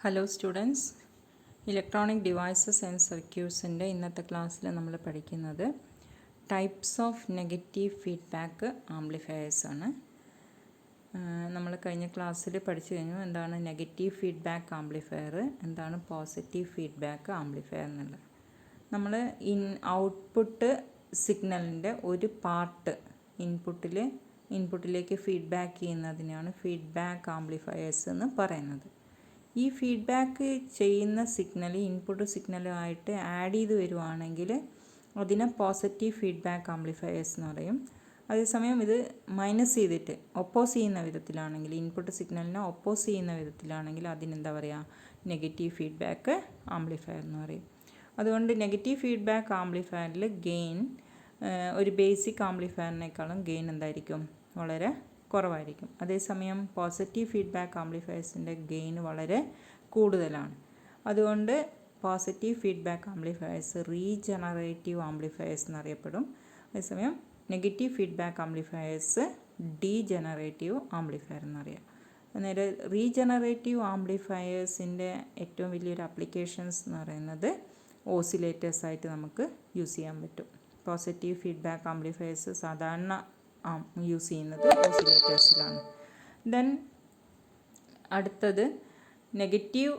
Hello students, electronic devices and സർക്യൂട്ട്സിൻ്റെ ഇന്നത്തെ ക്ലാസ്സിൽ നമ്മൾ പഠിക്കുന്നത് types of negative feedback amplifiers ആണ്. നമ്മൾ കഴിഞ്ഞ ക്ലാസ്സിൽ പഠിച്ചു കഴിഞ്ഞു എന്താണ് നെഗറ്റീവ് ഫീഡ്ബാക്ക് ആംപ്ലിഫയർ, എന്താണ് പോസിറ്റീവ് ഫീഡ്ബാക്ക് ആംപ്ലിഫയർ എന്നുള്ളത്. നമ്മൾ ഔട്ട്പുട്ട് സിഗ്നലിൻ്റെ ഒരു പാർട്ട് ഇൻപുട്ടിലേക്ക് ഫീഡ്ബാക്ക് ചെയ്യുന്നതിനാണ് ഫീഡ്ബാക്ക് ആംപ്ലിഫയേഴ്സ് എന്ന് പറയുന്നത്. ഈ ഫീഡ്ബാക്ക് ചെയ്യുന്ന സിഗ്നൽ ഇൻപുട്ട് സിഗ്നലുമായിട്ട് ആഡ് ചെയ്ത് വരുവാണെങ്കിൽ അതിനെ പോസിറ്റീവ് ഫീഡ്ബാക്ക് ആംപ്ലിഫയേഴ്സ് എന്ന് പറയും. അതേസമയം ഇത് മൈനസ് ചെയ്തിട്ട് ഒപ്പോസ് ചെയ്യുന്ന വിധത്തിലാണെങ്കിൽ, ഇൻപുട്ട് സിഗ്നലിനെ ഒപ്പോസ് ചെയ്യുന്ന വിധത്തിലാണെങ്കിൽ അതിനെന്താ പറയുക, നെഗറ്റീവ് ഫീഡ്ബാക്ക് ആംപ്ലിഫയർ എന്ന് പറയും. അതുകൊണ്ട് നെഗറ്റീവ് ഫീഡ്ബാക്ക് ആംപ്ലിഫയറിൽ ഗെയിൻ ഒരു ബേസിക് ആംപ്ലിഫയറിനേക്കാളും ഗെയിൻ എന്തായിരിക്കും, വളരെ കുറവായിരിക്കും. അതേസമയം പോസിറ്റീവ് ഫീഡ്ബാക്ക് ആംപ്ലിഫയേഴ്സിൻ്റെ ഗെയിൻ വളരെ കൂടുതലാണ്. അതുകൊണ്ട് positive feedback amplifiers regenerative amplifiers എന്നറിയപ്പെടും. അതേസമയം negative feedback amplifiers degenerative amplifier എന്നറിയാം. അന്നേരം റീജനറേറ്റീവ് ആംപ്ലിഫയേഴ്സിൻ്റെ ഏറ്റവും വലിയൊരു ആപ്ലിക്കേഷൻസ് എന്ന് പറയുന്നത് ഓസിലേറ്റേഴ്സായിട്ട് നമുക്ക് യൂസ് ചെയ്യാൻ പറ്റും. പോസിറ്റീവ് ഫീഡ്ബാക്ക് ആംപ്ലിഫയേഴ്സ് സാധാരണ യൂസ് ചെയ്യുന്നത് ഓസിലേറ്റേഴ്സിലാണ്. ദെൻ അടുത്തത് നെഗറ്റീവ്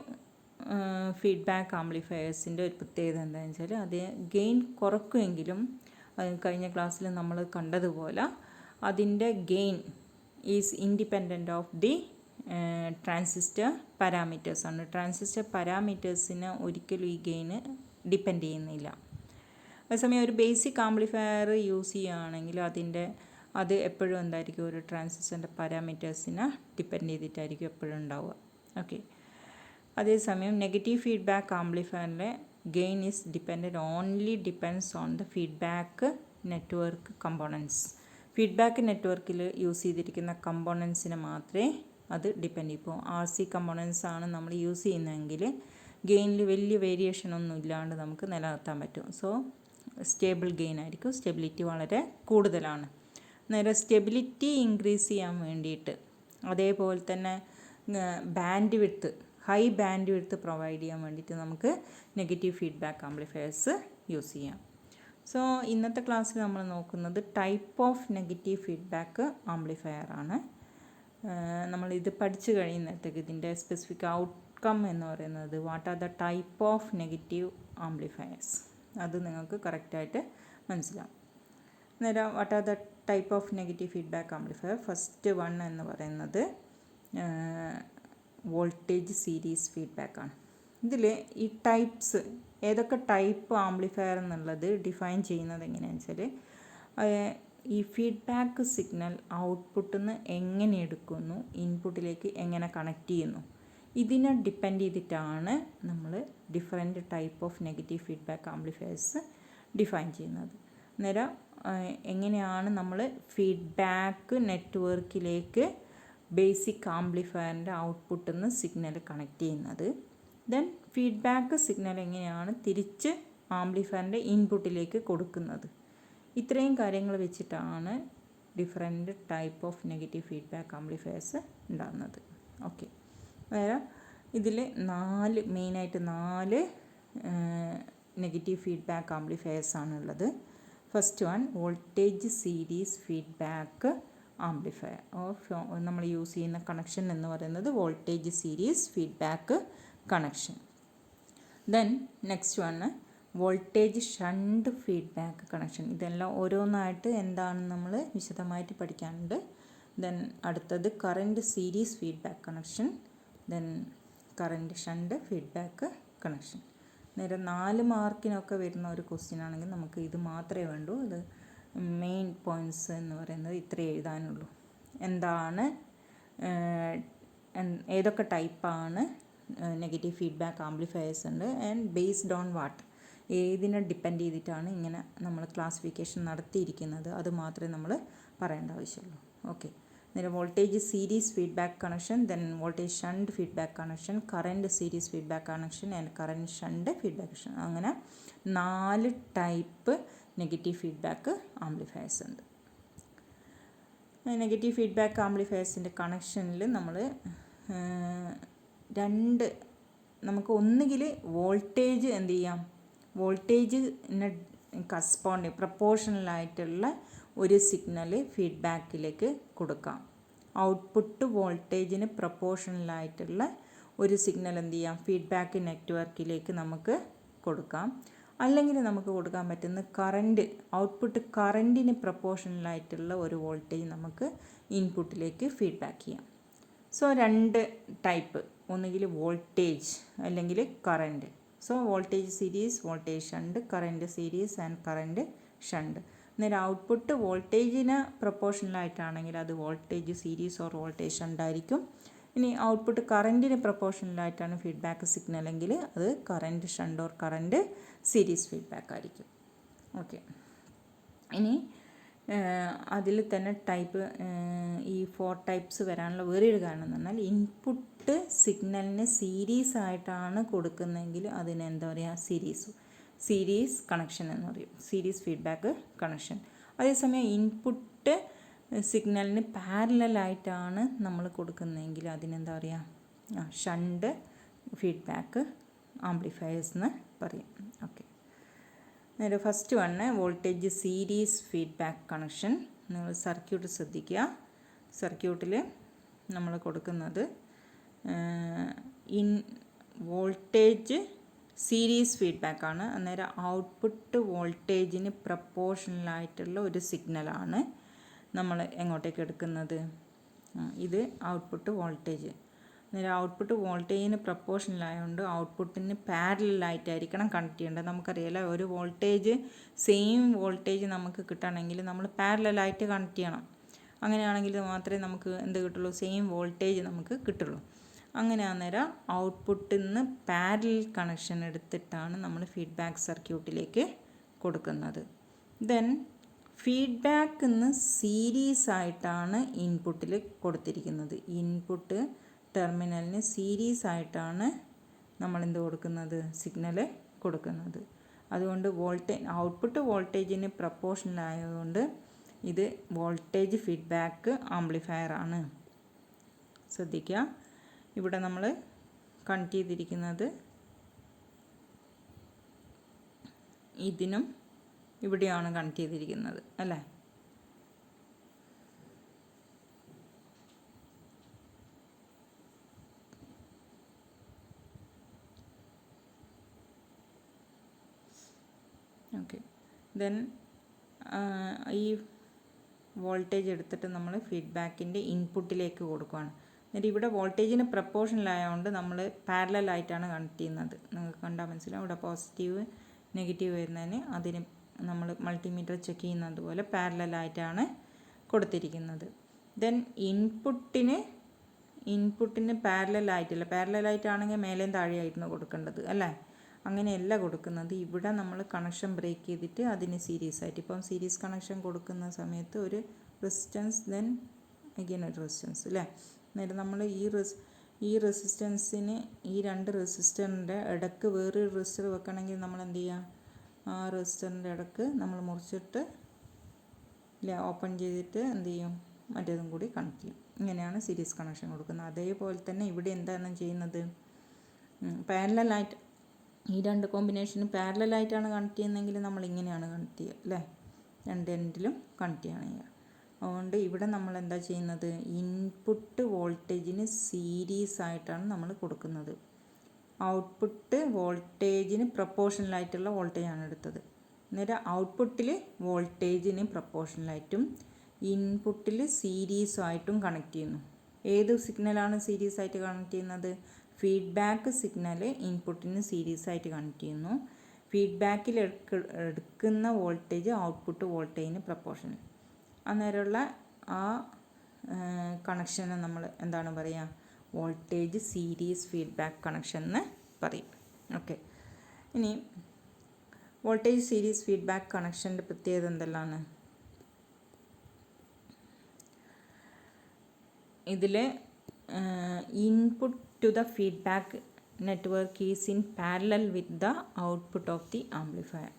ഫീഡ്ബാക്ക് ആംപ്ലിഫയേഴ്സിൻ്റെ ഒരു പ്രത്യേകത എന്താണെന്ന് വെച്ചാൽ അത് ഗെയിൻ കുറക്കുമെങ്കിലും കഴിഞ്ഞ ക്ലാസ്സിൽ നമ്മൾ കണ്ടതുപോലെ അതിൻ്റെ gain is independent of the transistor പാരാമീറ്റേഴ്സാണ്. ട്രാൻസിസ്റ്റർ പാരാമീറ്റേഴ്സിന് ഒരിക്കലും ഈ ഗെയിന് ഡിപ്പെൻഡ് ചെയ്യുന്നില്ല. അതേസമയം ഒരു ബേസിക് ആംപ്ലിഫയർ യൂസ് ചെയ്യുകയാണെങ്കിൽ അത് എപ്പോഴും എന്തായിരിക്കും, ഒരു ട്രാൻസിസ്റ്ററിൻ്റെ പാരാമീറ്റേഴ്സിനെ ഡിപ്പെൻഡ് ചെയ്തിട്ടായിരിക്കും എപ്പോഴും ഉണ്ടാവുക. ഓക്കെ. അതേസമയം നെഗറ്റീവ് ഫീഡ്ബാക്ക് ആംപ്ലിഫയറിൻ്റെ gain is depends on the feedback network components. Feedback നെറ്റ്വർക്കിൽ യൂസ് ചെയ്തിരിക്കുന്ന കമ്പോണൻസിനെ മാത്രമേ അത് ഡിപ്പെൻഡ് ചെയ്യും. ഇപ്പോൾ RC കമ്പോണൻസ് ആണ് നമ്മൾ യൂസ് ചെയ്യുന്നതെങ്കിൽ ഗെയിനിൽ വലിയ വേരിയേഷൻ ഒന്നും ഇല്ലാണ്ട് നമുക്ക് നിലനിർത്താൻ പറ്റും. സോ സ്റ്റേബിൾ ഗെയിൻ ആയിരിക്കും, സ്റ്റെബിലിറ്റി വളരെ കൂടുതലാണ്. നേരെ സ്റ്റെബിലിറ്റി ഇൻക്രീസ് ചെയ്യാൻ വേണ്ടിയിട്ട്, അതേപോലെ തന്നെ ഹൈ ബാൻഡ് വിഡ്ത്ത് പ്രൊവൈഡ് ചെയ്യാൻ വേണ്ടിയിട്ട് നമുക്ക് നെഗറ്റീവ് ഫീഡ്ബാക്ക് ആംപ്ലിഫയേഴ്സ് യൂസ് ചെയ്യാം. സോ ഇന്നത്തെ ക്ലാസ്സിൽ നമ്മൾ നോക്കുന്നത് type of negative feedback amplifier ആണ്. നമ്മളിത് പഠിച്ചു കഴിയുന്നത്തേക്ക് ഇതിൻ്റെ സ്പെസിഫിക് ഔട്ട്കം എന്ന് പറയുന്നത് what are the type of negative amplifiers, അത് നിങ്ങൾക്ക് കറക്റ്റായിട്ട് മനസ്സിലാവും. അന്നേരം what are the type of negative feedback amplifier. First one എന്ന് പറയുന്നത് വോൾട്ടേജ് സീരീസ് ഫീഡ്ബാക്ക് ആണ്. ഇതിൽ ഈ ടൈപ്സ് ഏതൊക്കെ ടൈപ്പ് ആംപ്ലിഫയർ എന്നുള്ളത് ഡിഫൈൻ ചെയ്യുന്നത് എങ്ങനെയാണെന്ന് വെച്ചാൽ ഈ ഫീഡ്ബാക്ക് സിഗ്നൽ ഔട്ട്പുട്ടിൽ നിന്ന് എങ്ങനെ എടുക്കുന്നു, ഇൻപുട്ടിലേക്ക് എങ്ങനെ കണക്ട് ചെയ്യുന്നു, ഇതിനെ ഡിപ്പെൻഡ് ചെയ്തിട്ടാണ് നമ്മൾ different type of negative feedback amplifiers define ചെയ്യുന്നത്. അന്നേരം എങ്ങനെയാണ് നമ്മൾ ഫീഡ്ബാക്ക് നെറ്റ്വർക്കിലേക്ക് ബേസിക് ആംപ്ലിഫയറിൻ്റെ ഔട്ട്പുട്ടിൽ നിന്ന് സിഗ്നൽ കണക്ട് ചെയ്യുന്നത്, ദെൻ ഫീഡ്ബാക്ക് സിഗ്നൽ എങ്ങനെയാണ് തിരിച്ച് ആംപ്ലിഫയറിൻ്റെ ഇൻപുട്ടിലേക്ക് കൊടുക്കുന്നത്. ഇത്രയും കാര്യങ്ങൾ വെച്ചിട്ടാണ് different type of negative feedback amplifiers ഉണ്ടാകുന്നത്. ഓക്കെ. അന്നേരം ഇതിൽ മെയിനായിട്ട് നാല് നെഗറ്റീവ് ഫീഡ്ബാക്ക് ആംപ്ലിഫയേഴ്സ് ആണുള്ളത്. First one voltage series feedback amplifier. നമ്മൾ യൂസ് ചെയ്യുന്ന കണക്ഷൻ എന്ന് പറയുന്നത് voltage series feedback connection. Then next one voltage shunt feedback connection. ഇതെല്ലാം ഓരോന്നായിട്ട് എന്താണെന്ന് നമ്മൾ വിശദമായിട്ട് പഠിക്കാനുണ്ട്. ദെൻ അടുത്തത് current series feedback connection, then current shunt feedback connection. നേരെ 4 മാർക്കിനൊക്കെ വരുന്ന ഒരു ക്വസ്റ്റ്യൻ ആണെങ്കിൽ നമുക്ക് ഇത് മാത്രമേ വേണ്ടൂ. ഇത് മെയിൻ പോയിൻറ്റ്സ് എന്ന് പറയുന്നത് ഇത്രയേ എഴുതാനുള്ളൂ. എന്താണ്, ഏതൊക്കെ ടൈപ്പാണ് നെഗറ്റീവ് ഫീഡ്ബാക്ക് ആംപ്ലിഫയേഴ്സ് ഉണ്ട്, ആൻഡ് ബേസ്ഡ് ഓൺ വാട്ട്, ഏതിനെ ഡിപ്പെൻഡ് ചെയ്തിട്ടാണ് ഇങ്ങനെ നമ്മൾ ക്ലാസിഫിക്കേഷൻ നടത്തിയിരിക്കുന്നത്, അത് മാത്രമേ നമ്മൾ പറയേണ്ട ആവശ്യമുള്ളൂ. ഓക്കെ. അന്നേരം voltage series feedback connection, then voltage shunt feedback connection, current series feedback connection and current shunt feedback connection. അങ്ങനെ 4 ടൈപ്പ് നെഗറ്റീവ് ഫീഡ്ബാക്ക് ആംപ്ലിഫയേഴ്സ് ഉണ്ട്. നെഗറ്റീവ് ഫീഡ്ബാക്ക് ആംപ്ലിഫയേഴ്സിൻ്റെ കണക്ഷനിൽ നമ്മൾ 2 നമുക്ക് ഒന്നുകിൽ വോൾട്ടേജ് എന്ത് ചെയ്യാം, വോൾട്ടേജിന് കറസ്പോണ്ടിങ് പ്രപ്പോർഷണലായിട്ടുള്ള ഒരു സിഗ്നൽ ഫീഡ്ബാക്കിലേക്ക് കൊടുക്കാം. ഔട്ട്പുട്ട് വോൾട്ടേജിന് പ്രപ്പോർഷണലായിട്ടുള്ള ഒരു സിഗ്നൽ എന്ത് ചെയ്യാം, ഫീഡ്ബാക്ക് നെറ്റ്വർക്കിലേക്ക് നമുക്ക് കൊടുക്കാം. അല്ലെങ്കിൽ നമുക്ക് കൊടുക്കാൻ പറ്റുന്ന കറൻറ്റ്, ഔട്ട്പുട്ട് കറൻറ്റിന് പ്രപ്പോർഷണലായിട്ടുള്ള ഒരു വോൾട്ടേജ് നമുക്ക് ഇൻപുട്ടിലേക്ക് ഫീഡ്ബാക്ക് ചെയ്യാം. സോ 2 ടൈപ്പ്, ഒന്നുകിൽ വോൾട്ടേജ് അല്ലെങ്കിൽ current. So voltage series, voltage shunt, current series and current shunt. അന്നേരം ഔട്ട്പുട്ട് വോൾട്ടേജിന് പ്രപ്പോർഷണലായിട്ടാണെങ്കിൽ അത് voltage series or voltage shunt ആയിരിക്കും. ഇനി ഔട്ട്പുട്ട് കറൻറ്റിന് പ്രപ്പോർഷണലായിട്ടാണ് ഫീഡ്ബാക്ക് സിഗ്നലെങ്കിൽ അത് current shunt or current series feedback ആയിരിക്കും. ഓക്കെ, ഇനി അതിൽ തന്നെ ടൈപ്പ്, ഈ 4 ടൈപ്സ് വരാനുള്ള വേറൊരു കാരണം എന്ന് പറഞ്ഞാൽ ഇൻപുട്ട് സിഗ്നലിന് സീരീസ് ആയിട്ടാണ് കൊടുക്കുന്നതെങ്കിൽ അതിന് എന്താ പറയുക, സീരീസ് കണക്ഷൻ എന്ന് പറയും, സീരീസ് ഫീഡ്ബാക്ക് കണക്ഷൻ. അതേസമയം ഇൻപുട്ട് സിഗ്നലിന് പാരലലായിട്ടാണ് നമ്മൾ കൊടുക്കുന്നതെങ്കിൽ അതിനെന്താ പറയുക, ഷണ്ട് ഫീഡ്ബാക്ക് ആംപ്ലിഫയേഴ്സ് എന്ന് പറയും. ഓക്കെ, നേരെ first one voltage series feedback connection. നിങ്ങൾ സർക്യൂട്ട് ശ്രദ്ധിക്കുക. സർക്യൂട്ടിൽ നമ്മൾ കൊടുക്കുന്നത് വോൾട്ടേജ് സീരീസ് ഫീഡ്ബാക്കാണ്. അന്നേരം ഔട്ട്പുട്ട് വോൾട്ടേജിന് പ്രപ്പോർഷണലായിട്ടുള്ള ഒരു സിഗ്നലാണ് നമ്മൾ എങ്ങോട്ടേക്ക് എടുക്കുന്നത്, ഇത് ഔട്ട്പുട്ട് വോൾട്ടേജ്. അന്നേരം ഔട്ട്പുട്ട് വോൾട്ടേജിന് പ്രപ്പോർഷണലായതുകൊണ്ട് ഔട്ട്പുട്ടിന് പാരലായിട്ടായിരിക്കണം കണക്ട് ചെയ്യേണ്ടത്. നമുക്കറിയാലോ, ഒരു വോൾട്ടേജ് സെയിം വോൾട്ടേജ് നമുക്ക് കിട്ടണമെങ്കിൽ നമ്മൾ പാരലായിട്ട് കണക്ട് ചെയ്യണം. അങ്ങനെയാണെങ്കിൽ മാത്രമേ നമുക്ക് എന്ത് കിട്ടുള്ളൂ, സെയിം വോൾട്ടേജ് നമുക്ക് കിട്ടുള്ളൂ. അങ്ങനെ അന്നേരം ഔട്ട്പുട്ടിൽ നിന്ന് പാരലൽ കണക്ഷൻ എടുത്തിട്ടാണ് നമ്മൾ ഫീഡ്ബാക്ക് സർക്യൂട്ടിലേക്ക് കൊടുക്കുന്നത്. ദെൻ ഫീഡ്ബാക്കിൽ നിന്ന് സീരീസ് ആയിട്ടാണ് ഇൻപുട്ടിൽ കൊടുത്തിരിക്കുന്നത്. ഇൻപുട്ട് ടെർമിനലിന് സീരീസ് ആയിട്ടാണ് നമ്മൾ എന്ത് കൊടുക്കുന്നത്, സിഗ്നൽ കൊടുക്കുന്നത്. അതുകൊണ്ട് ഔട്ട്പുട്ട് വോൾട്ടേജിന് പ്രപ്പോർഷണൽ ആയതുകൊണ്ട് ഇത് വോൾട്ടേജ് ഫീഡ്ബാക്ക് ആംപ്ലിഫയർ ആണ്. ശ്രദ്ധിക്കുക, ഇവിടെ നമ്മൾ കണക്ട് ചെയ്തിരിക്കുന്നത് ഇതിനും ഇവിടെയാണ് കണക്ട് ചെയ്തിരിക്കുന്നത് അല്ലേ. ഓക്കെ, ദെൻ ഈ വോൾട്ടേജ് എടുത്തിട്ട് നമ്മൾ ഫീഡ്ബാക്കിൻ്റെ ഇൻപുട്ടിലേക്ക് കൊടുക്കുകയാണ്. എന്നിട്ട് ഇവിടെ വോൾട്ടേജിന് പ്രപ്പോർഷണലായതുകൊണ്ട് നമ്മൾ പാരലലായിട്ടാണ് കണക്ട് ചെയ്യുന്നത്. നിങ്ങൾക്ക് കണ്ടാൽ മനസ്സിലാവും, ഇവിടെ പോസിറ്റീവ് നെഗറ്റീവ് വരുന്നതിന് അതിന് നമ്മൾ മൾട്ടിമീറ്റർ ചെക്ക് ചെയ്യുന്നത് പോലെ പാരലലായിട്ടാണ് കൊടുത്തിരിക്കുന്നത്. ദെൻ ഇൻപുട്ടിന് പാരലലായിട്ടാണെങ്കിൽ മേലെയും താഴെയായിരുന്നു കൊടുക്കേണ്ടത് അല്ലേ. അങ്ങനെയല്ല കൊടുക്കുന്നത്. ഇവിടെ നമ്മൾ കണക്ഷൻ ബ്രേക്ക് ചെയ്തിട്ട് അതിന് സീരീസ് ആയിട്ട്, ഇപ്പം സീരീസ് കണക്ഷൻ കൊടുക്കുന്ന സമയത്ത് ഒരു റെസിസ്റ്റൻസ്, ദെൻ അഗൈൻ ഒരു റെസിസ്റ്റൻസ് അല്ലേ. അന്നേരം നമ്മൾ ഈ റെസിസ്റ്റൻസിന്, ഈ 2 റെസിസ്റ്ററിൻ്റെ ഇടയ്ക്ക് വേറൊരു റെസിസ്റ്റർ വെക്കണമെങ്കിൽ നമ്മൾ എന്ത് ചെയ്യുക, ആ റെസിസ്റ്ററിൻ്റെ ഇടയ്ക്ക് നമ്മൾ മുറിച്ചിട്ട് ഇല്ല ഓപ്പൺ ചെയ്തിട്ട് എന്ത് ചെയ്യും, മറ്റേതും കൂടി കണക്ട് ചെയ്യും. ഇങ്ങനെയാണ് സീരീസ് കണക്ഷൻ കൊടുക്കുന്നത്. അതേപോലെ തന്നെ ഇവിടെ എന്താണ് ചെയ്യുന്നത്, പാരലലായിട്ട് ഈ 2 കോമ്പിനേഷനും പാരലലായിട്ടാണ് കണക്ട് ചെയ്യുന്നതെങ്കിൽ നമ്മൾ ഇങ്ങനെയാണ് കണക്ട് ചെയ്യുക അല്ലേ, 2 എൻഡിലും കണക്ട് ചെയ്യണം ചെയ്യുക. അതുകൊണ്ട് ഇവിടെ നമ്മൾ എന്താ ചെയ്യുന്നത്, ഇൻപുട്ട് വോൾട്ടേജിന് സീരീസ് ആയിട്ടാണ് നമ്മൾ കൊടുക്കുന്നത്. ഔട്ട്പുട്ട് വോൾട്ടേജിന് പ്രപ്പോർഷണലായിട്ടുള്ള വോൾട്ടേജാണ് എടുത്തത്. അന്നേരം ഔട്ട്പുട്ടിൽ വോൾട്ടേജിന് പ്രപ്പോർഷണലായിട്ടും ഇൻപുട്ടിൽ സീരീസുമായിട്ടും കണക്ട് ചെയ്യുന്നു. ഏത് സിഗ്നലാണ് സീരീസ് ആയിട്ട് കണക്ട് ചെയ്യുന്നത്, ഫീഡ്ബാക്ക് സിഗ്നൽ ഇൻപുട്ടിന് സീരീസ് ആയിട്ട് കണക്ട് ചെയ്യുന്നു. ഫീഡ്ബാക്കിൽ എടുക്കുന്ന വോൾട്ടേജ് ഔട്ട്പുട്ട് വോൾട്ടേജിന് പ്രപ്പോർഷണൽ. അന്നേരമുള്ള ആ കണക്ഷനെ നമ്മൾ എന്താണ് പറയുക, വോൾട്ടേജ് സീരീസ് ഫീഡ്ബാക്ക് കണക്ഷൻ എന്ന് പറയും. ഓക്കെ, ഇനി വോൾട്ടേജ് സീരീസ് ഫീഡ്ബാക്ക് കണക്ഷൻ്റെ പ്രത്യേകത എന്തെല്ലാമാണ്, ഇതിൽ input to the feedback network is in parallel with the output of the amplifier.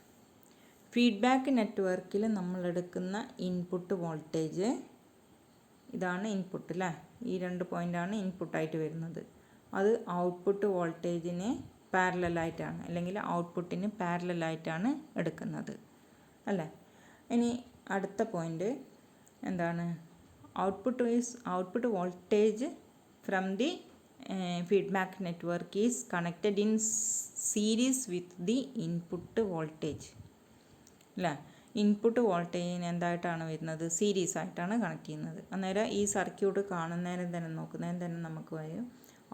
Feedback നെറ്റ്വർക്കിൽ നമ്മൾ എടുക്കുന്ന ഇൻപുട്ട് വോൾട്ടേജ് ഇതാണ് ഇൻപുട്ട് അല്ലേ, ഈ 2 പോയിൻ്റാണ് ഇൻപുട്ടായിട്ട് വരുന്നത്. അത് ഔട്ട്പുട്ട് വോൾട്ടേജിന് പാരലലായിട്ടാണ്, അല്ലെങ്കിൽ ഔട്ട്പുട്ടിന് പാരലലായിട്ടാണ് എടുക്കുന്നത് അല്ലേ. ഇനി അടുത്ത പോയിൻ്റ് എന്താണ്? Output voltage from the feedback network is connected in series with the input voltage അല്ലേ. ഇൻപുട്ട് വോൾട്ടേജിന് എന്തായിട്ടാണ് വരുന്നത്? സീരീസ് ആയിട്ടാണ് കണക്ട് ചെയ്യുന്നത്. അന്നേരം ഈ സർക്യൂട്ട് കാണുന്നതിന് തന്നെ നോക്കുന്നതിന് തന്നെ നമുക്ക് പറയും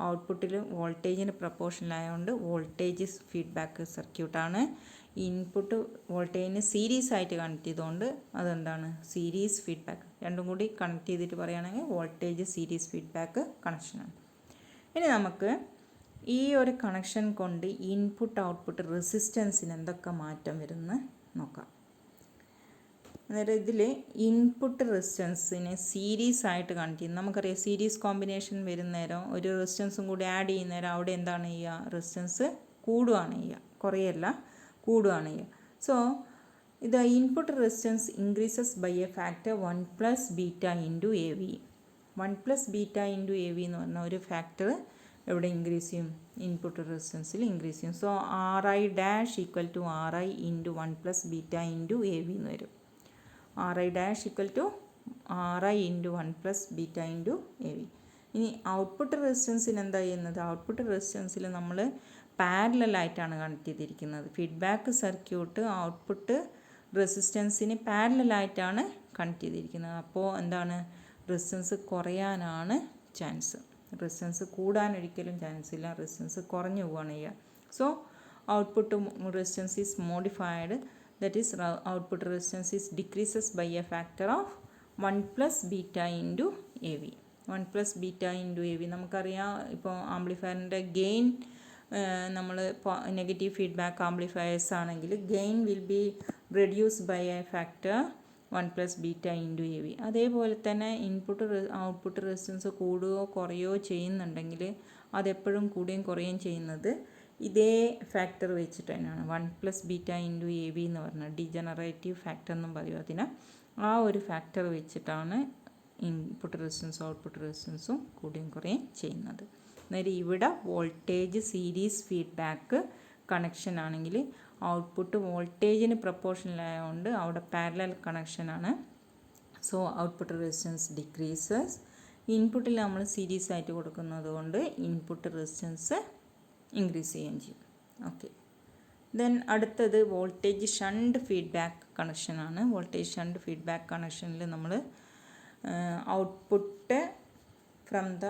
ഔട്ട്പുട്ടിൽ വോൾട്ടേജിന് പ്രപ്പോർഷണലായതുകൊണ്ട് വോൾട്ടേജ് ഫീഡ്ബാക്ക് സർക്യൂട്ടാണ്. ഇൻപുട്ട് വോൾട്ടേജിന് സീരീസ് ആയിട്ട് കണക്ട് ചെയ്തുകൊണ്ട് അതെന്താണ്? Series feedback. രണ്ടും കൂടി കണക്ട് ചെയ്തിട്ട് പറയുകയാണെങ്കിൽ വോൾട്ടേജ് സീരീസ് ഫീഡ്ബാക്ക് കണക്ഷനാണ്. ഇനി നമുക്ക് ഈ ഒരു കണക്ഷൻ കൊണ്ട് ഇൻപുട്ട് ഔട്ട്പുട്ട് റെസിസ്റ്റൻസിന് എന്തൊക്കെ മാറ്റം വരുമെന്ന് നോക്കാം. അന്നേരം ഇതിൽ ഇൻപുട്ട് റെസിസ്റ്റൻസിന് സീരീസ് ആയിട്ട് കണക്ട് ചെയ്യുന്നത് നമുക്കറിയാം. സീരീസ് കോമ്പിനേഷൻ വരുന്നേരം ഒരു റെസിസ്റ്റൻസും കൂടി ആഡ് ചെയ്യുന്നേരം അവിടെ എന്താണ് ചെയ്യുക? റെസിസ്റ്റൻസ് കൂടുകയാണ് ചെയ്യുക, കുറയല്ല, കൂടുകയാണ് ചെയ്യുക. സോ ഇത് input resistance increases by a factor 1 + beta into A V. 1 + beta into A V എന്ന് പറഞ്ഞ ഒരു ഫാക്ടർ എവിടെ ഇൻക്രീസ് ചെയ്യും? ഇൻപുട്ട് റെസിസ്റ്റൻസിൽ ഇൻക്രീസ് ചെയ്യും. So RI dash equal to RI into 1 + beta into A V എന്ന് വരും. RI dash equal to RI into 1 + beta into A V. ഇനി ഔട്ട്പുട്ട് റെസിസ്റ്റൻസിന് എന്താ ചെയ്യുന്നത്? ഔട്ട്പുട്ട് റെസിസ്റ്റൻസിൽ നമ്മൾ പാരലലായിട്ടാണ് കണക്ട് ചെയ്തിരിക്കുന്നത്. ഫീഡ്ബാക്ക് സർക്യൂട്ട് ഔട്ട്പുട്ട് റെസിസ്റ്റൻസിന് പാരലലായിട്ടാണ് കണക്ട് ചെയ്തിരിക്കുന്നത്. അപ്പോൾ എന്താണ്? Resistance കുറയാനാണ് chance. റെസിസ്റ്റൻസ് കൂടാൻ ഒരിക്കലും ചാൻസ് ഇല്ല. റെസിസ്റ്റൻസ് കുറഞ്ഞു പോവുകയാണ് ചെയ്യുക. So output resistance is modified. That is output resistance is decreases by a factor of 1 + beta into AV. 1 + beta into AV നമുക്കറിയാം. ഇപ്പോൾ ആംപ്ലിഫയറിൻ്റെ ഗെയിൻ നമ്മൾ നെഗറ്റീവ് ഫീഡ്ബാക്ക് ആംപ്ലിഫയേഴ്സ് ആണെങ്കിൽ gain will be reduce by a factor 1 + beta into A V. അതേപോലെ തന്നെ output resistance കൂടുകയോ കുറയോ ചെയ്യുന്നുണ്ടെങ്കിൽ അതെപ്പോഴും കൂടുകയും കുറയുകയും ചെയ്യുന്നത് ഇതേ ഫാക്ടർ വെച്ചിട്ട് തന്നെയാണ്. 1 + ബീറ്റ ഇൻറ്റു എ വി എന്ന് പറഞ്ഞാൽ ഡിജനറേറ്റീവ് ഫാക്ടർ എന്നും പറയും അതിന്. ആ ഒരു ഫാക്ടർ വെച്ചിട്ടാണ് ഇൻപുട്ട് റെസിസ്റ്റൻസും ഔട്ട്പുട്ട് റെസിസ്റ്റൻസും കൂടുകയും കുറയുകയും ചെയ്യുന്നത്. അതായത് ഇവിടെ വോൾട്ടേജ് സീരീസ് ഫീഡ്ബാക്ക് കണക്ഷൻ ആണെങ്കിൽ ഔട്ട്പുട്ട് വോൾട്ടേജിന് പ്രപ്പോർഷണലായതുകൊണ്ട് അവിടെ പാരലൽ കണക്ഷനാണ്. So output resistance decreases. ഇൻപുട്ടിൽ നമ്മൾ സീരീസ് ആയിട്ട് കൊടുക്കുന്നത് കൊണ്ട് ഇൻപുട്ട് റെസിസ്റ്റൻസ് ഇൻക്രീസ് ചെയ്യുകയും ചെയ്യും. ഓക്കെ. ദെൻ അടുത്തത് വോൾട്ടേജ് ഷണ്ട് ഫീഡ്ബാക്ക് കണക്ഷനാണ്. വോൾട്ടേജ് ഷണ്ട് ഫീഡ്ബാക്ക് കണക്ഷനിൽ നമ്മൾ output from the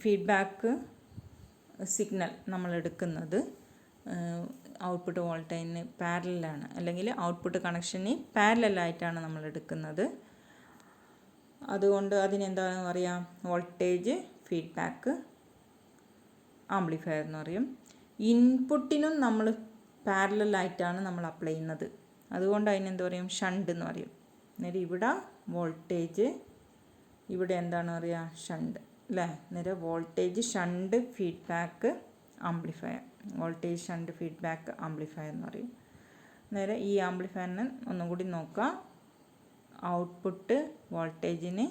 feedback signal നമ്മൾ എടുക്കുന്നത് ഔട്ട്പുട്ട് വോൾട്ടേജിന് പാരലലാണ്, അല്ലെങ്കിൽ ഔട്ട്പുട്ട് കണക്ഷന് പാരലലായിട്ടാണ് നമ്മൾ എടുക്കുന്നത്. അതുകൊണ്ട് അതിനെന്താണ് പറയുക? വോൾട്ടേജ് ഫീഡ്ബാക്ക് ആംപ്ലിഫയർ എന്ന് പറയും. ഇൻപുട്ടിനും നമ്മൾ പാരലലായിട്ടാണ് നമ്മൾ അപ്ലൈ ചെയ്യുന്നത്. അതുകൊണ്ട് അതിനെന്ത് പറയും? ഷണ്ട് എന്ന് പറയും. അന്നേരം ഇവിടെ വോൾട്ടേജ്, ഇവിടെ എന്താണ് പറയുക? ഷണ്ട് അല്ലേ. അന്നേരം voltage shunt feedback amplifier, voltage shunt feedback amplifier എന്ന് പറയും. അന്നേരം ഈ ആംപ്ലിഫയറിന് ഒന്നും കൂടി നോക്കാം. ഔട്ട്പുട്ട് വോൾട്ടേജിന്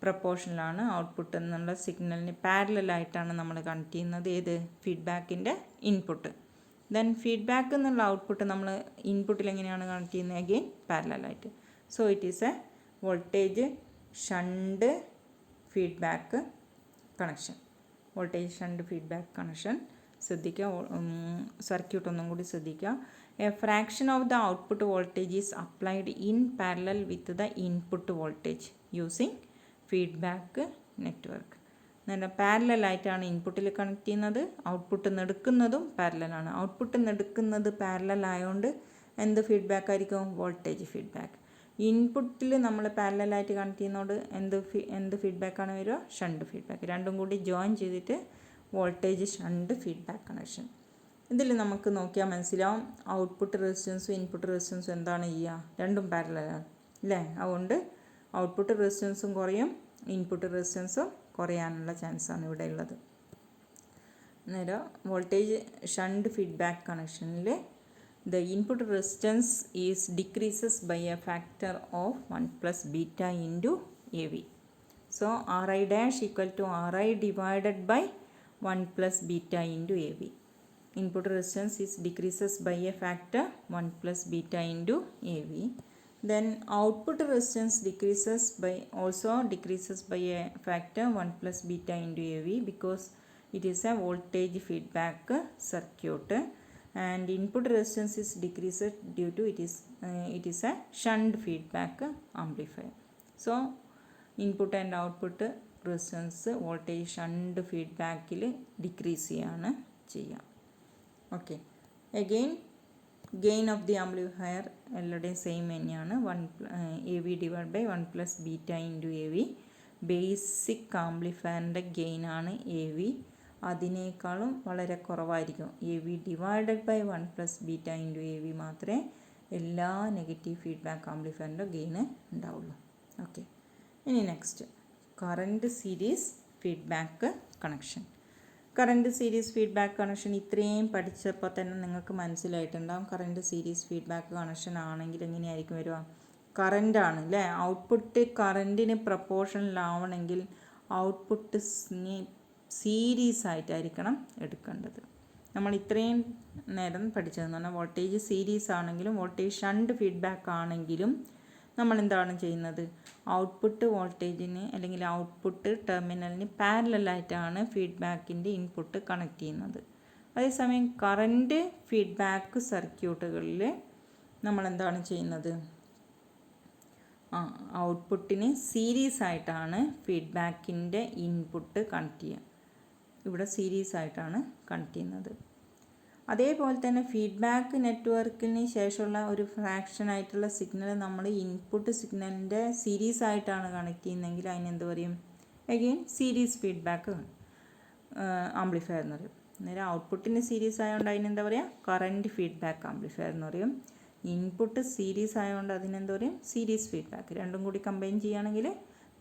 പ്രപ്പോർഷണലാണ്. ഔട്ട്പുട്ട് എന്നുള്ള സിഗ്നലിന് പാരലലായിട്ടാണ് നമ്മൾ കണക്ട് ചെയ്യുന്നത്. ഏത്? ഫീഡ്ബാക്കിൻ്റെ ഇൻപുട്ട്. ദെൻ ഫീഡ്ബാക്ക് എന്നുള്ള ഔട്ട്പുട്ട് നമ്മൾ ഇൻപുട്ടിൽ എങ്ങനെയാണ് കണക്ട് ചെയ്യുന്നത്? അഗെയിൻ പാരലലായിട്ട്. So it is a voltage shunt feedback connection. Voltage shunt feedback connection ശ്രദ്ധിക്കുക. സർക്യൂട്ട് ഒന്നും കൂടി ശ്രദ്ധിക്കുക. A fraction of the output voltage is applied in parallel with the input voltage using feedback network. എന്നാൽ പാരലലായിട്ടാണ് ഇൻപുട്ടിൽ connect ചെയ്യുന്നത്. Output നിന്ന് എടുക്കുന്നതും പാരലലാണ്. ഔട്ട്പുട്ട് നിന്ന് എടുക്കുന്നത് പാരലലായതുകൊണ്ട് എന്ത് ഫീഡ്ബാക്ക് ആയിരിക്കും? Voltage feedback. ഇൻപുട്ടിൽ നമ്മൾ പാരലലായിട്ട് കണക്ട് ചെയ്യുന്നതുകൊണ്ട് എന്ത് ഫീഡ്ബാക്കാണ് വരിക? Shunt feedback. രണ്ടും കൂടി ജോയിൻ ചെയ്തിട്ട് വോൾട്ടേജ് ഷണ്ട് ഫീഡ്ബാക്ക് കണക്ഷൻ. ഇതിൽ നമുക്ക് നോക്കിയാൽ മനസ്സിലാവും ഔട്ട്പുട്ട് റെസിസ്റ്റൻസും ഇൻപുട്ട് റെസിസ്റ്റൻസും എന്താണ് ചെയ്യുക? രണ്ടും പാരലലാണ് അല്ലേ. അതുകൊണ്ട് ഔട്ട്പുട്ട് റെസിസ്റ്റൻസും കുറയും, ഇൻപുട്ട് റെസിസ്റ്റൻസും കുറയാനുള്ള ചാൻസാണ് ഇവിടെ ഉള്ളത്. അന്നേരം വോൾട്ടേജ് ഷണ്ട് ഫീഡ്ബാക്ക് കണക്ഷനിൽ the input resistance is decreases by a factor of 1 + beta into A V. So Ri dash equal to Ri divided by 1 plus beta into AV. Input resistance is decreases by a factor 1 plus beta into AV. Then output resistance decreases by a factor 1 plus beta into AV because it is a voltage feedback circuit, and input resistance is decreased due to it is a shunt feedback amplifier. So input and output resistance voltage shunt feedbackil decrease ചെയ്യാണ് ചെയ്യുക. ഓക്കെ, again gain of the amplifier എല്ലാവരുടെയും same തന്നെയാണ്. AV divide by 1 plus beta into AV. Basic ആംപ്ലിഫയറിൻ്റെ ഗെയിനാണ് AV, അതിനേക്കാളും വളരെ കുറവായിരിക്കും. AV divided by 1 plus beta into AV മാത്രമേ എല്ലാ നെഗറ്റീവ് ഫീഡ്ബാക്ക് ആംപ്ലിഫയറിൻ്റെ ഗെയിന് ഉണ്ടാവുള്ളൂ. ഓക്കെ, ഇനി next current series feedback connection. Current series feedback connection ഇത്രയും പഠിച്ചപ്പോൾ തന്നെ നിങ്ങൾക്ക് മനസ്സിലായിട്ടുണ്ടാകും. കറണ്ട് സീരീസ് ഫീഡ്ബാക്ക് കണക്ഷൻ ആണെങ്കിൽ എങ്ങനെയായിരിക്കും വരിക? കറണ്ടാണ് അല്ലേ, ഔട്ട്പുട്ട് കറണ്ടിന് പ്രപ്പോർഷനിലാവണമെങ്കിൽ ഔട്ട്പുട്ട് സീരീസ് ആയിട്ടായിരിക്കണം എടുക്കേണ്ടത്. നമ്മൾ ഇത്രയും നേരം പഠിച്ചതെന്ന് പറഞ്ഞാൽ വോൾട്ടേജ് സീരീസ് ആണെങ്കിലും വോൾട്ടേജ് ഷണ്ട് ഫീഡ്ബാക്ക് ആണെങ്കിലും നമ്മൾ എന്താണ് ചെയ്യുന്നത്? ഔട്ട്പുട്ട് വോൾട്ടേജിന് അല്ലെങ്കിൽ ഔട്ട്പുട്ട് ടെർമിനലിന് പാരലലായിട്ടാണ് ഫീഡ്ബാക്കിൻ്റെ ഇൻപുട്ട് കണക്ട് ചെയ്യുന്നത്. അതേസമയം കറണ്ട് ഫീഡ്ബാക്ക് സർക്യൂട്ടുകളിൽ നമ്മൾ എന്താണ് ചെയ്യുന്നത്? ഔട്ട്പുട്ടിന് സീരീസ് ആയിട്ടാണ് ഫീഡ്ബാക്കിൻ്റെ ഇൻപുട്ട് കണക്ട് ചെയ്യുക. ഇവിടെ സീരീസ് ആയിട്ടാണ് കണക്ട് ചെയ്യുന്നത്. അതേപോലെ തന്നെ ഫീഡ്ബാക്ക് നെറ്റ്വർക്കിന് ശേഷമുള്ള ഒരു ഫ്രാക്ഷൻ ആയിട്ടുള്ള സിഗ്നൽ നമ്മൾ ഇൻപുട്ട് സിഗ്നലിൻ്റെ സീരീസ് ആയിട്ടാണ് കണക്ട് ചെയ്യുന്നതെങ്കിൽ അതിനെന്ത് പറയും? അഗെയിൻ സീരീസ് ഫീഡ്ബാക്ക് ആംപ്ലിഫയർ എന്ന് പറയും. അന്നേരം ഔട്ട്പുട്ടിന് സീരീസ് ആയതുകൊണ്ട് അതിനെന്താ പറയുക? കറൻറ്റ് ഫീഡ്ബാക്ക് ആംപ്ലിഫയർ എന്ന് പറയും. ഇൻപുട്ട് സീരീസ് ആയതുകൊണ്ട് അതിനെന്താ പറയും? Series feedback. രണ്ടും കൂടി കമ്പൈൻ ചെയ്യുകയാണെങ്കിൽ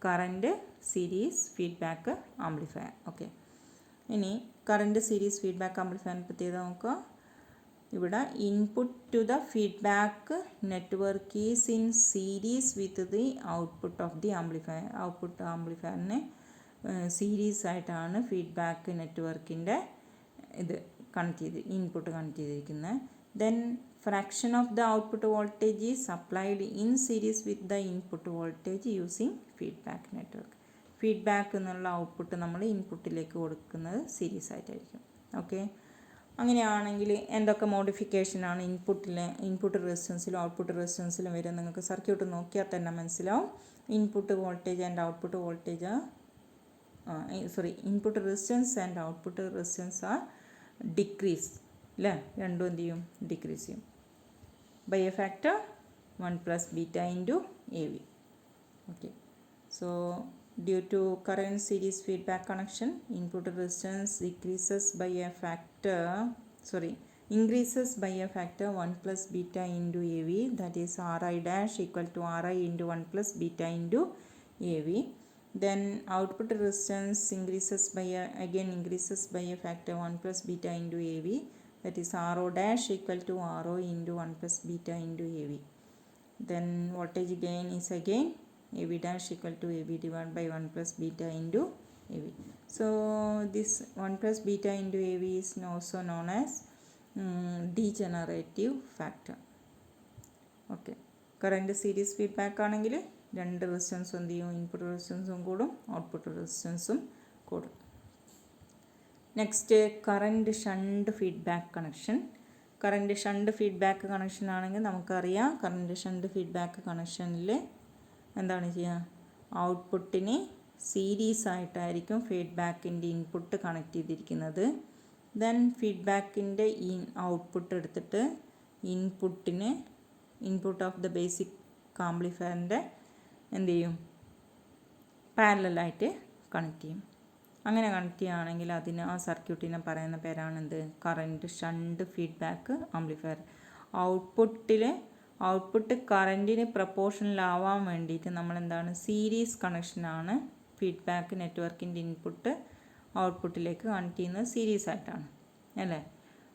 current series feedback amplifier. Okay, ഇനി കറൻറ്റ് സീരീസ് ഫീഡ്ബാക്ക് ആംപ്ലിഫയറിനെ പ്രത്യേകത നോക്കുക. ഇവിടെ input to the feedback network is in series with the output of the amplifier. Output ആംപ്ലിഫയറിന് സീരീസ് ആയിട്ടാണ് ഫീഡ്ബാക്ക് നെറ്റ്വർക്കിൻ്റെ ഇത് കണക്ട് ചെയ്ത് ഇൻപുട്ട് കണക്ട് ചെയ്തിരിക്കുന്നത്. Then fraction of the output voltage is applied in series with the input voltage using feedback network. Feedback എന്നുള്ള output നമ്മൾ ഇൻപുട്ടിലേക്ക് കൊടുക്കുന്നത് സീരീസ് ആയിട്ടായിരിക്കും. ഓക്കെ, അങ്ങനെയാണെങ്കിൽ എന്തൊക്കെ മോഡിഫിക്കേഷനാണ് ഇൻപുട്ട് റെസിസ്റ്റൻസിലും ഔട്ട്പുട്ട് റെസിസ്റ്റൻസിലും വരും നിങ്ങൾക്ക് സർക്യൂട്ട് നോക്കിയാൽ തന്നെ മനസ്സിലാവും. Input voltage and output voltage input resistance and output resistance are decrease അല്ലേ, രണ്ടും എന്ത് ചെയ്യും? ഡിക്രീസ് ചെയ്യും by a factor 1 plus beta into AV. Okay, so due to current series feedback connection, input resistance increases by a factor 1 plus beta into AV, that is Ri dash equal to Ri into 1 plus beta into AV. Then output resistance increases by a factor 1 plus beta into AV, that is Ro dash equal to Ro into 1 plus beta into AV. Then voltage gain is again AV dash equal to AV divided by 1 plus beta into AV. So this 1 plus beta into AV is also known as degenerative factor. Okay, current series feedback ആണെങ്കിൽ രണ്ട് റെസിസ്റ്റൻസും എന്ത് ചെയ്യും? Input റെസിസ്റ്റൻസും കൂടും output റെസിസ്റ്റൻസും കൂടും. Next current shunt feedback connection. Current shunt feedback connection ആണെങ്കിൽ നമുക്കറിയാം കറൻറ്റ് ഷണ്ട് ഫീഡ്ബാക്ക് കണക്ഷനിൽ എന്താണ് ചെയ്യുക? ഔട്ട്പുട്ടിന് സീരീസ് ആയിട്ടായിരിക്കും ഫീഡ്ബാക്കിൻ്റെ ഇൻപുട്ട് കണക്ട് ചെയ്തിരിക്കുന്നത്. ദെൻ ഫീഡ്ബാക്കിൻ്റെ ഔട്ട്പുട്ട് എടുത്തിട്ട് ഇൻപുട്ട് ഓഫ് ദ ബേസിക് ആംപ്ലിഫയറിൻ്റെ എന്ത് ചെയ്യും? പാരലലായിട്ട് കണക്ട് ചെയ്യും. അങ്ങനെ കണക്ട് ചെയ്യുകയാണെങ്കിൽ ആ സർക്യൂട്ടിനെ പറയുന്ന പേരാണെന്ത്? Current shunt feedback amplifier. Output കറൻറ്റിന് പ്രപ്പോർഷനിലാവാൻ വേണ്ടിയിട്ട് നമ്മളെന്താണ്? സീരീസ് കണക്ഷനാണ് ഫീഡ്ബാക്ക് നെറ്റ്വർക്കിൻ്റെ ഇൻപുട്ട് ഔട്ട്പുട്ടിലേക്ക് കണക്ട് ചെയ്യുന്നത് സീരീസ് ആയിട്ടാണ് അല്ലേ.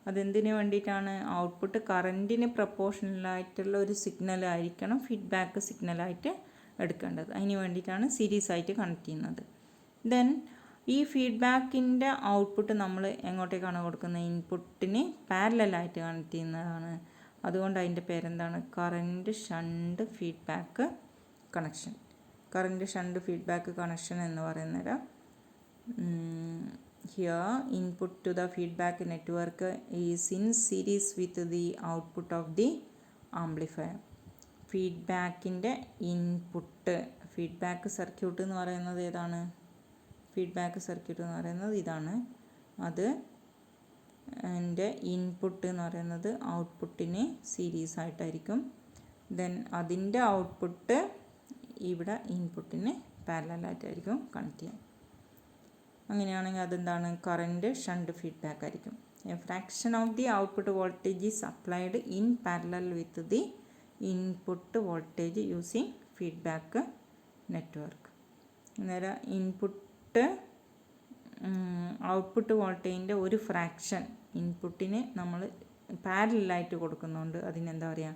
അതെന്തിനു വേണ്ടിയിട്ടാണ്? ഔട്ട്പുട്ട് കറൻറ്റിന് പ്രപ്പോർഷനലായിട്ടുള്ള ഒരു സിഗ്നലായിരിക്കണം ഫീഡ്ബാക്ക് സിഗ്നലായിട്ട് എടുക്കേണ്ടത്. അതിന് വേണ്ടിയിട്ടാണ് സീരീസ് ആയിട്ട് കണക്ട് ചെയ്യുന്നത്. ദെൻ ഈ ഫീഡ്ബാക്കിൻ്റെ ഔട്ട്പുട്ട് നമ്മൾ എങ്ങോട്ടേക്കാണ് കൊടുക്കുന്നത്? ഇൻപുട്ടിന് പാരലലായിട്ട് കണക്ട് ചെയ്യുന്നതാണ്. അതുകൊണ്ട് അതിൻ്റെ പേരെന്താണ്? Current shunt feedback connection. Current shunt feedback connection എന്ന് പറയുന്നത് here input to the feedback network is in series with the output of the amplifier. ഫീഡ്ബാക്കിൻ്റെ ഇൻപുട്ട്, ഫീഡ്ബാക്ക് സർക്യൂട്ട് എന്ന് പറയുന്നത് ഏതാണ്? ഫീഡ്ബാക്ക് സർക്യൂട്ട് എന്ന് പറയുന്നത് ഇതാണ്. അത് എൻ്റെ ഇൻപുട്ട് എന്ന് പറയുന്നത് ഔട്ട്പുട്ടിന് സീരീസ് ആയിട്ടായിരിക്കും. ദെൻ അതിൻ്റെ ഔട്ട്പുട്ട് ഇവിടെ ഇൻപുട്ടിന് പാരലലായിട്ടായിരിക്കും കണക്ട് ചെയ്യാം. അങ്ങനെയാണെങ്കിൽ അതെന്താണ്? കറൻറ്റ് ഷണ്ട് ഫീഡ്ബാക്ക് ആയിരിക്കും. A fraction of the output voltage is applied in parallel with the input voltage using feedback network. അന്നേരം ഇൻപുട്ട് ഔട്ട്പുട്ട് വോൾട്ടേജിൻ്റെ ഒരു ഫ്രാക്ഷൻ ഇൻപുട്ടിന് നമ്മൾ പാരലലായിട്ട് കൊടുക്കുന്നുണ്ട്. അതിനെന്താ പറയുക?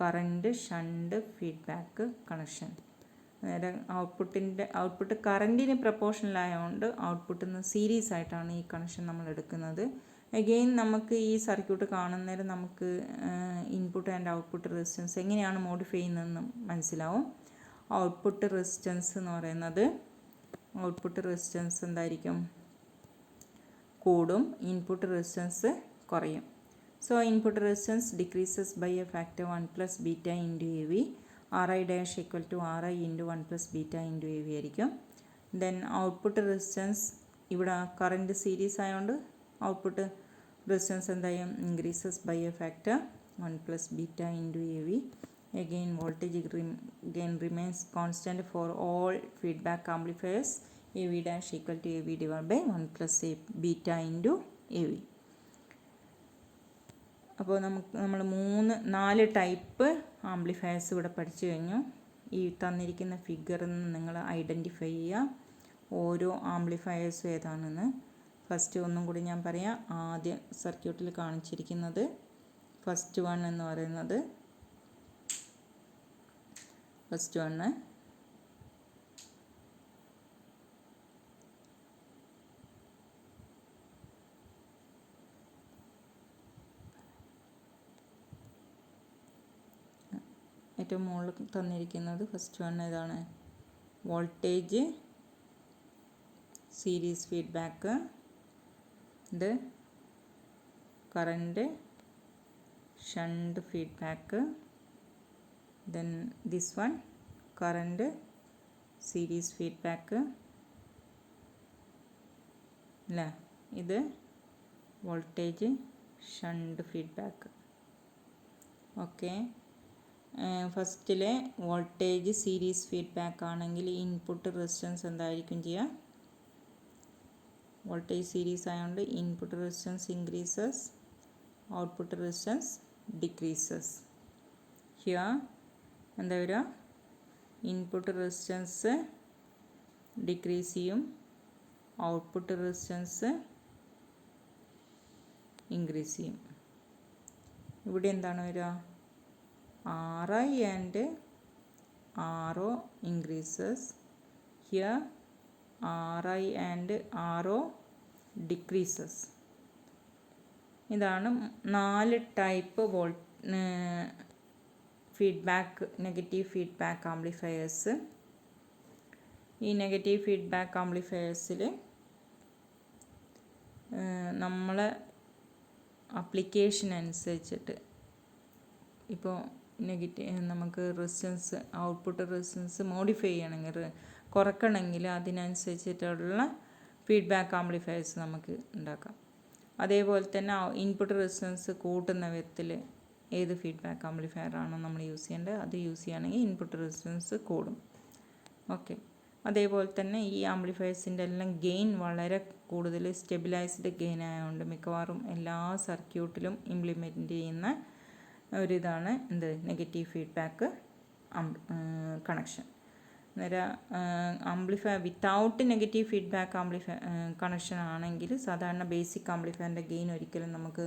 Current shunt feedback connection. അന്നേരം ഔട്ട്പുട്ട് കറൻറ്റിന് പ്രപ്പോർഷണലായതുകൊണ്ട് ഔട്ട്പുട്ടിൽ നിന്ന് സീരീസ് ആയിട്ടാണ് ഈ കണക്ഷൻ നമ്മൾ എടുക്കുന്നത്. അഗെയിൻ നമുക്ക് ഈ സർക്യൂട്ട് കാണുന്നേരം നമുക്ക് ഇൻപുട്ട് ആൻഡ് ഔട്ട്പുട്ട് റെസിസ്റ്റൻസ് എങ്ങനെയാണ് മോഡിഫൈ ചെയ്യുന്നതെന്ന് മനസ്സിലാവും. ഔട്ട്പുട്ട് റെസിസ്റ്റൻസ് എന്ന് പറയുന്നത്, ഔട്ട്പുട്ട് റെസിസ്റ്റൻസ് എന്തായിരിക്കും? കൂടും, ഇൻപുട്ട് റെസിസ്റ്റൻസ് കുറയും. So input resistance decreases by a factor 1 + beta into A V. Ri dash equal to Ri into 1 + beta into AV ആയിരിക്കും. Then output resistance ഇവിടെ കറൻറ്റ് സീരീസ് ആയതുകൊണ്ട് output resistance എന്തായും? Increases by a factor 1 + beta into AV. Again voltage gain remains constant for all feedback amplifiers. AV dash equal to AV divided by 1 + beta into AV. അപ്പോൾ നമ്മൾ 4 type amplifiers ഇവിടെ പഠിച്ചു കഴിഞ്ഞു. ഈ തന്നിരിക്കുന്ന ഫിഗറിൽ നിന്ന് നിങ്ങൾ ഐഡൻറ്റിഫൈ ചെയ്യുക ഓരോ ആംപ്ലിഫയേഴ്സും ഏതാണെന്ന്. ഫസ്റ്റ് ഒന്നും കൂടി ഞാൻ പറയാം. ആദ്യം സർക്യൂട്ടിൽ കാണിച്ചിരിക്കുന്നത് ഫസ്റ്റ് വൺ എന്ന് പറയുന്നത്, ഫസ്റ്റ് വണ്ണ് ഏറ്റവും മുകളിൽ തന്നിരിക്കുന്നത് ഫസ്റ്റ് വൺ ഏതാണ്? Voltage series feedback. ഇത് current shunt feedback. Then this one current series feedback അല്ലേ? ഇത് വോൾട്ടേജ് ഷണ്ട് ഫീഡ്ബാക്ക്. ഓക്കെ, ഫസ്റ്റിലെ വോൾട്ടേജ് സീരീസ് ഫീഡ്ബാക്ക് ആണെങ്കിൽ ഇൻപുട്ട് റെസിസ്റ്റൻസ് എന്തായിരിക്കും ചെയ്യുക? വോൾട്ടേജ് സീരീസ് ആയതുകൊണ്ട് input resistance increases, output resistance decreases. Here എന്താ വരിക? ഇൻപുട്ട് റെസിസ്റ്റൻസ് ഡിക്രീസ് ചെയ്യും, ഔട്ട്പുട്ട് റെസിസ്റ്റൻസ് ഇൻക്രീസ് ചെയ്യും. ഇവിടെ എന്താണ് വരിക? Ri and Ro increases. Here Ri and Ro decreases. ഇതാണ് 4 type feedback, negative feedback amplifiers. ഈ നെഗറ്റീവ് ഫീഡ്ബാക്ക് ആംപ്ലിഫയേഴ്സിൽ നമ്മൾ ആപ്ലിക്കേഷൻ അനുസരിച്ചിട്ട് ഇപ്പോൾ നമുക്ക് റെസിസ്റ്റൻസ്, ഔട്ട്പുട്ട് റെസിസ്റ്റൻസ് മോഡിഫൈ ചെയ്യണമെങ്കിൽ, കുറയ്ക്കണമെങ്കിൽ അതിനനുസരിച്ചിട്ടുള്ള ഫീഡ്ബാക്ക് ആംപ്ലിഫയേഴ്സ് നമുക്ക് ഉണ്ടാക്കാം. അതേപോലെ തന്നെ ഇൻപുട്ട് റെസിസ്റ്റൻസ് കൂട്ടുന്ന വിധത്തിൽ ഏത് ഫീഡ്ബാക്ക് ആംപ്ലിഫയർ ആണോ നമ്മൾ യൂസ് ചെയ്യേണ്ടത് അത് യൂസ് ചെയ്യുകയാണെങ്കിൽ ഇൻപുട്ട് റെസിസ്റ്റൻസ് കൂടും. ഓക്കെ, അതേപോലെ തന്നെ ഈ ആംപ്ലിഫയേഴ്സിൻ്റെ എല്ലാം ഗെയിൻ വളരെ കൂടുതൽ സ്റ്റെബിലൈസ്ഡ് ഗെയിൻ ആയതുകൊണ്ട് മിക്കവാറും എല്ലാ സർക്യൂട്ടിലും ഇംപ്ലിമെൻറ്റ് ചെയ്യുന്ന ഒരിതാണ് എന്ത്? Negative feedback connection. അന്നേരം amplifier without negative feedback connection ആണെങ്കിൽ സാധാരണ ബേസിക് ആംപ്ലിഫയറിൻ്റെ ഗെയിൻ ഒരിക്കലും നമുക്ക്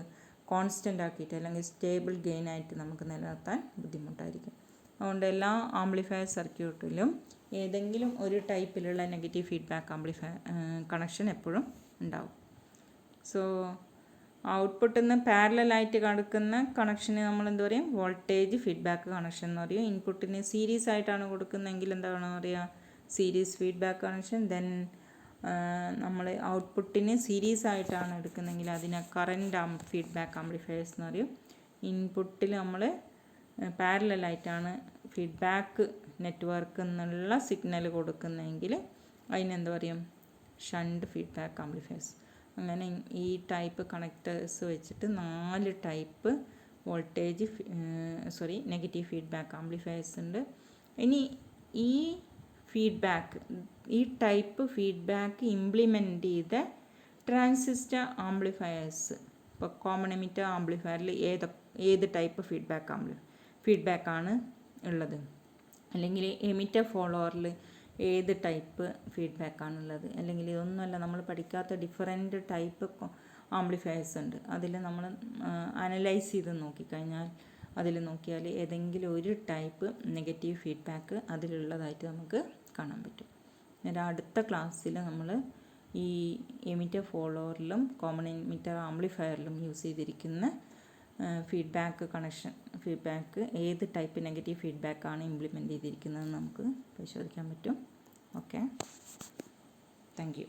കോൺസ്റ്റൻ്റ് ആക്കിയിട്ട് അല്ലെങ്കിൽ സ്റ്റേബിൾ ഗെയിൻ ആയിട്ട് നമുക്ക് നിലനിർത്താൻ ബുദ്ധിമുട്ടായിരിക്കും. അതുകൊണ്ട് എല്ലാ ആംപ്ലിഫയർ സർക്യൂട്ടിലും ഏതെങ്കിലും ഒരു ടൈപ്പിലുള്ള നെഗറ്റീവ് ഫീഡ്ബാക്ക് ആംപ്ലിഫയർ കണക്ഷൻ എപ്പോഴും ഉണ്ടാവും. സോ ഔട്ട്പുട്ടിൽ നിന്ന് പാരലായിട്ട് കിടക്കുന്ന കണക്ഷന് നമ്മൾ എന്താ പറയും, വോൾട്ടേജ് ഫീഡ്ബാക്ക് കണക്ഷൻ എന്ന് പറയും. ഇൻപുട്ടിന് സീരീസ് ആയിട്ടാണ് കൊടുക്കുന്നതെങ്കിൽ എന്താണ് പറയുക, സീരീസ് ഫീഡ്ബാക്ക് കണക്ഷൻ. ദെൻ നമ്മൾ ഔട്ട്പുട്ടിന് സീരീസ് ആയിട്ടാണ് എടുക്കുന്നതെങ്കിൽ അതിനെ കറൻറ്റ് ഫീഡ്ബാക്ക് ആംപ്ലിഫയേഴ്സ് എന്ന് പറയും. ഇൻപുട്ടിൽ നമ്മൾ പാരലായിട്ടാണ് ഫീഡ്ബാക്ക് നെറ്റ്വർക്ക് എന്നുള്ള സിഗ്നൽ കൊടുക്കുന്നതെങ്കിൽ അതിനെന്താ പറയും, ഷണ്ട് ഫീഡ്ബാക്ക് ആംപ്ലിഫയേഴ്സ്. അങ്ങനെ ഈ ടൈപ്പ് കണക്റ്റേഴ്സ് വെച്ചിട്ട് 4 type voltage negative feedback amplifiers ഉണ്ട്. ഇനി ഈ ടൈപ്പ് ഫീഡ്ബാക്ക് ഇംപ്ലിമെൻ്റ് ചെയ്ത ട്രാൻസിസ്റ്റർ ആംപ്ലിഫയേഴ്സ്, ഇപ്പോൾ കോമൺ എമിറ്റർ ആംപ്ലിഫയറിൽ ഏത് ടൈപ്പ് ഫീഡ്ബാക്കാണ് ഉള്ളത്, അല്ലെങ്കിൽ എമിറ്റർ ഫോളോവറിൽ ഏത് ടൈപ്പ് ഫീഡ്ബാക്കാണുള്ളത്, അല്ലെങ്കിൽ ഇതൊന്നുമല്ല നമ്മൾ പഠിക്കാത്ത ഡിഫറെൻറ്റ് ടൈപ്പ് ആംപ്ലിഫയേഴ്സ് ഉണ്ട്. അതിൽ നമ്മൾ അനലൈസ് ചെയ്ത് നോക്കിക്കഴിഞ്ഞാൽ അതിൽ നോക്കിയാൽ ഏതെങ്കിലും ഒരു ടൈപ്പ് നെഗറ്റീവ് ഫീഡ്ബാക്ക് അതിലുള്ളതായിട്ട് നമുക്ക് കാണാൻ പറ്റും. അന്നേരം അടുത്ത ക്ലാസ്സിൽ നമ്മൾ ഈ എമിറ്റർ ഫോളോവറിലും കോമൺ എമിറ്റർ ആംപ്ലിഫയറിലും യൂസ് ചെയ്തിരിക്കുന്ന ഫീഡ്ബാക്ക് ഏത് ടൈപ്പ് നെഗറ്റീവ് ഫീഡ്ബാക്കാണ് ഇംപ്ലിമെൻ്റ് ചെയ്തിരിക്കുന്നതെന്ന് നമുക്ക് പരിശോധിക്കാൻ പറ്റും. Okay, thank you.